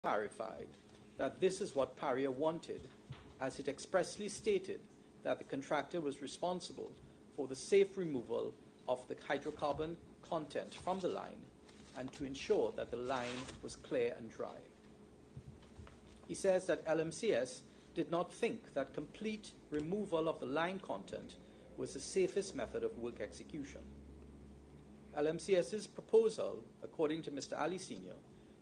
clarified that this is what Paria wanted, as it expressly stated that the contractor was responsible for the safe removal of the hydrocarbon content from the line and to ensure that the line was clear and dry. He says that LMCS did not think that complete removal of the line content was the safest method of work execution. LMCS's proposal, according to Mr. Ali Sr.,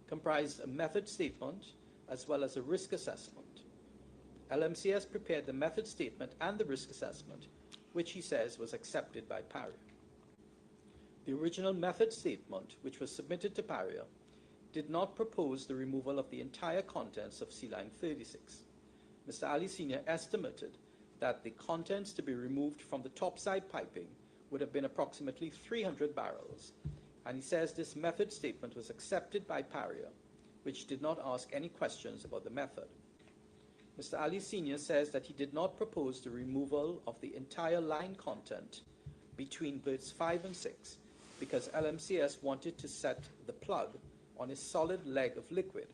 comprised a method statement as well as a risk assessment. LMCS prepared the method statement and the risk assessment, which he says was accepted by Paria. The original method statement, which was submitted to Paria, did not propose the removal of the entire contents of Sealine 36. Mr. Ali Sr. estimated that the contents to be removed from the topside piping would have been approximately 300 barrels, and he says this method statement was accepted by Paria, which did not ask any questions about the method. Mr. Ali Sr. says that he did not propose the removal of the entire line content between berths 5 and 6 because LMCS wanted to set the plug on a solid leg of liquid.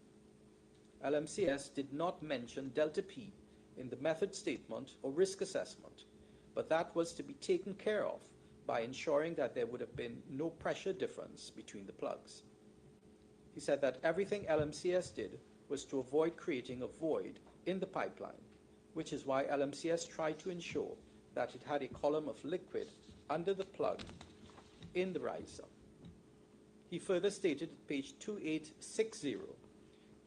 LMCS did not mention delta P in the method statement or risk assessment, but that was to be taken care of by ensuring that there would have been no pressure difference between the plugs. He said that everything LMCS did was to avoid creating a void in the pipeline, which is why LMCS tried to ensure that it had a column of liquid under the plug in the riser. He further stated at page 2860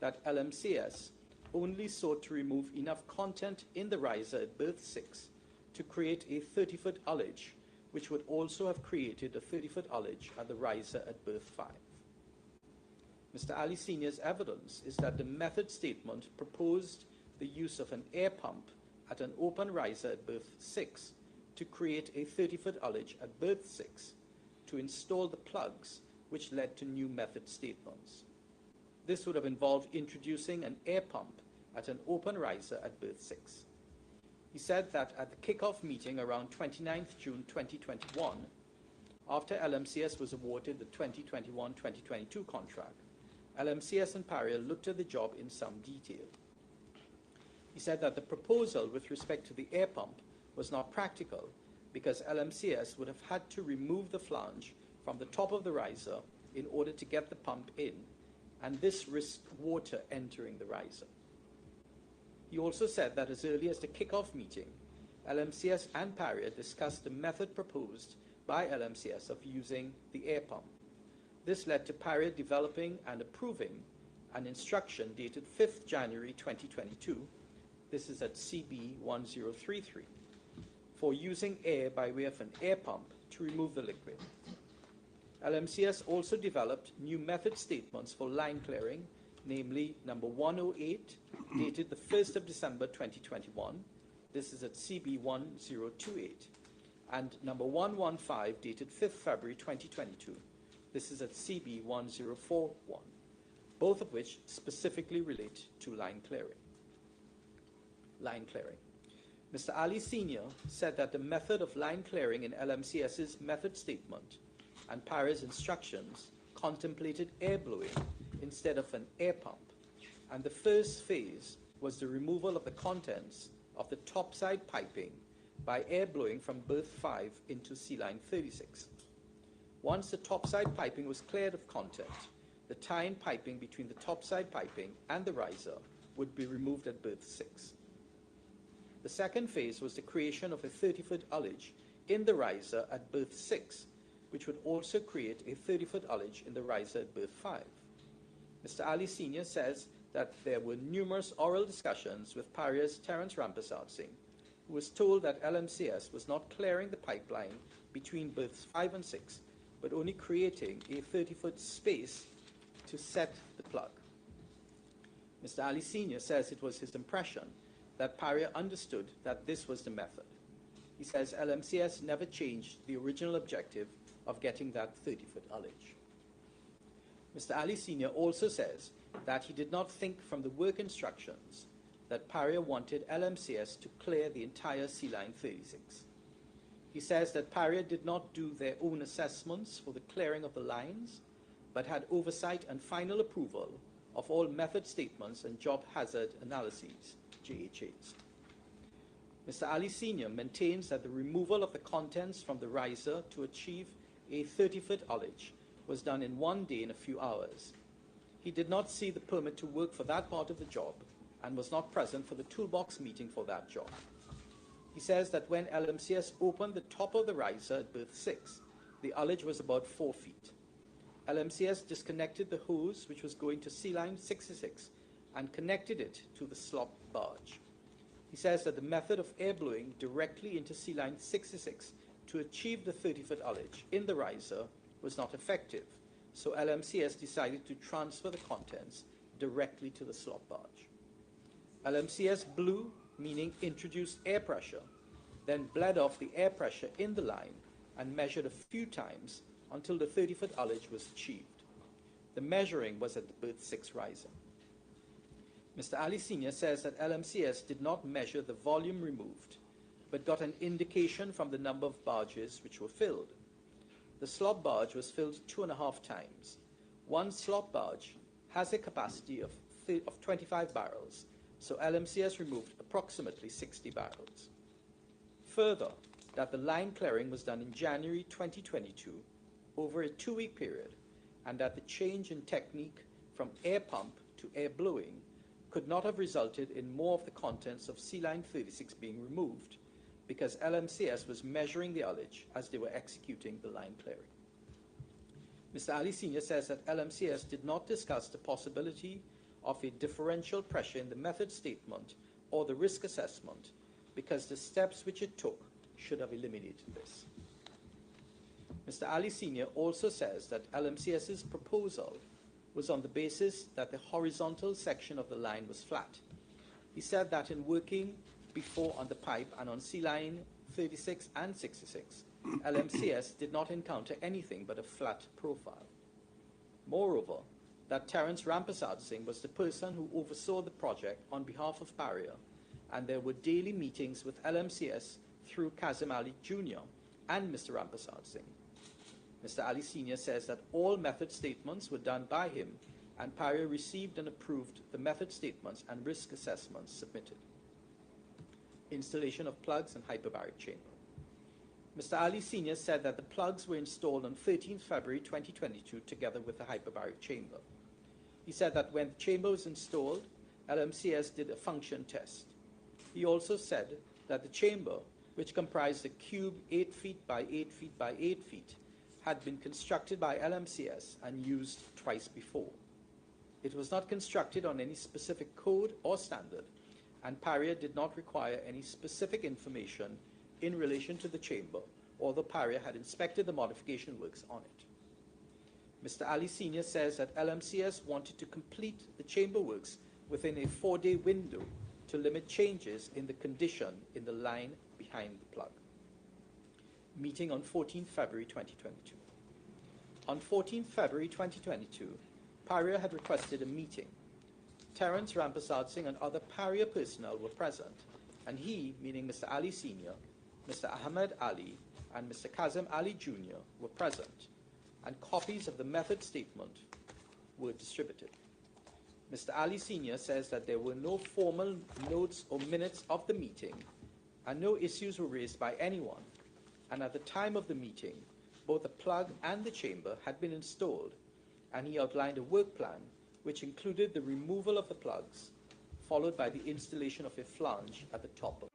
that LMCS only sought to remove enough content in the riser at berth 6 to create a 30-foot ullage, which would also have created a 30-foot ullage at the riser at berth 5. Mr. Ali Sr.'s evidence is that the method statement proposed the use of an air pump at an open riser at berth 6 to create a 30-foot ullage at berth 6 to install the plugs, which led to new method statements. This would have involved introducing an air pump at an open riser at berth 6. He said that at the kickoff meeting around 29th June 2021, after LMCS was awarded the 2021-2022 contract, LMCS and Paria looked at the job in some detail. He said that the proposal with respect to the air pump was not practical because LMCS would have had to remove the flange from the top of the riser in order to get the pump in, and this risked water entering the riser. He also said that as early as the kickoff meeting, LMCS and Paria discussed the method proposed by LMCS of using the air pump. This led to Paria developing and approving an instruction dated 5th January 2022, this is at CB 1033, for using air by way of an air pump to remove the liquid. LMCS also developed new method statements for line clearing, namely number 108, dated the 1st of December 2021, this is at CB 1028, and number 115, dated 5th February 2022, this is at CB 1041, both of which specifically relate to line clearing. Mr. Ali Sr. said that the method of line clearing in LMCS's method statement and Paria's instructions contemplated air blowing instead of an air pump, and the first phase was the removal of the contents of the topside piping by air blowing from berth 5 into Sealine 36. Once the topside piping was cleared of content, the tie-in piping between the topside piping and the riser would be removed at berth 6. The second phase was the creation of a 30-foot ullage in the riser at berth 6, which would also create a 30-foot ullage in the riser at berth 5. Mr. Ali Sr. says that there were numerous oral discussions with Paria's Terence Rampersad Singh, who was told that LMCS was not clearing the pipeline between berths 5 and 6, but only creating a 30-foot space to set the plug. Mr. Ali Sr. says it was his impression that Paria understood that this was the method. He says LMCS never changed the original objective of getting that 30-foot ullage. Mr. Ali Sr. also says that he did not think from the work instructions that Paria wanted LMCS to clear the entire Sealine 36. He says that Paria did not do their own assessments for the clearing of the lines, but had oversight and final approval of all method statements and job hazard analyses, JHAs. Mr. Ali Sr. maintains that the removal of the contents from the riser to achieve a 30-foot ullage was done in 1 day in a few hours. He did not see the permit to work for that part of the job and was not present for the toolbox meeting for that job. He says that when LMCS opened the top of the riser at berth 6, the ullage was about 4 feet. LMCS disconnected the hose which was going to Sealine 66 and connected it to the slop barge. He says that the method of air blowing directly into Sealine 66 to achieve the 30-foot ullage in the riser was not effective, so LMCS decided to transfer the contents directly to the slop barge. LMCS blew, meaning introduced air pressure, then bled off the air pressure in the line and measured a few times until the 30-foot ullage was achieved. The measuring was at the berth 6 riser. Mr. Ali Sr. says that LMCS did not measure the volume removed, but got an indication from the number of barges which were filled. The slop barge was filled 2.5 times. One slop barge has a capacity of 25 barrels, so LMCS removed approximately 60 barrels. Further, that the line clearing was done in January 2022 over a 2-week period, and that the change in technique from air pump to air blowing could not have resulted in more of the contents of Sealine 36 being removed, because LMCS was measuring the ullage as they were executing the line clearing. Mr. Ali Sr. says that LMCS did not discuss the possibility of a differential pressure in the method statement or the risk assessment, because the steps which it took should have eliminated this. Mr. Ali Sr. also says that LMCS's proposal was on the basis that the horizontal section of the line was flat. He said that in working before on the pipe and on Sealine 36 and 66, LMCS did not encounter anything but a flat profile. Moreover, that Terence Rampersad Singh was the person who oversaw the project on behalf of Paria, and there were daily meetings with LMCS through Kazim Ali Jr. and Mr. Rampersad Singh. Mr. Ali Sr. says that all method statements were done by him, and Paria received and approved the method statements and risk assessments submitted. Installation of plugs and hyperbaric chamber. Mr. Ali Sr. said that the plugs were installed on 13th February 2022 together with the hyperbaric chamber. He said that when the chamber was installed, LMCS did a function test. He also said that the chamber, which comprised a cube 8 feet by 8 feet by 8 feet, had been constructed by LMCS and used twice before. It was not constructed on any specific code or standard, and Paria did not require any specific information in relation to the chamber, although Paria had inspected the modification works on it. Mr. Ali Sr. says that LMCS wanted to complete the chamber works within a 4-day window to limit changes in the condition in the line behind the plug. Meeting on 14th February 2022. On 14th February 2022, Paria had requested a meeting. Terence Rampersad Singh and other Paria personnel were present, and he, meaning Mr. Ali Sr., Mr. Ahmed Ali, and Mr. Kazim Ali Jr. were present, and copies of the method statement were distributed. Mr. Ali Sr. says that there were no formal notes or minutes of the meeting, and no issues were raised by anyone, and at the time of the meeting, both the plug and the chamber had been installed, and he outlined a work plan which included the removal of the plugs, followed by the installation of a flange at the top of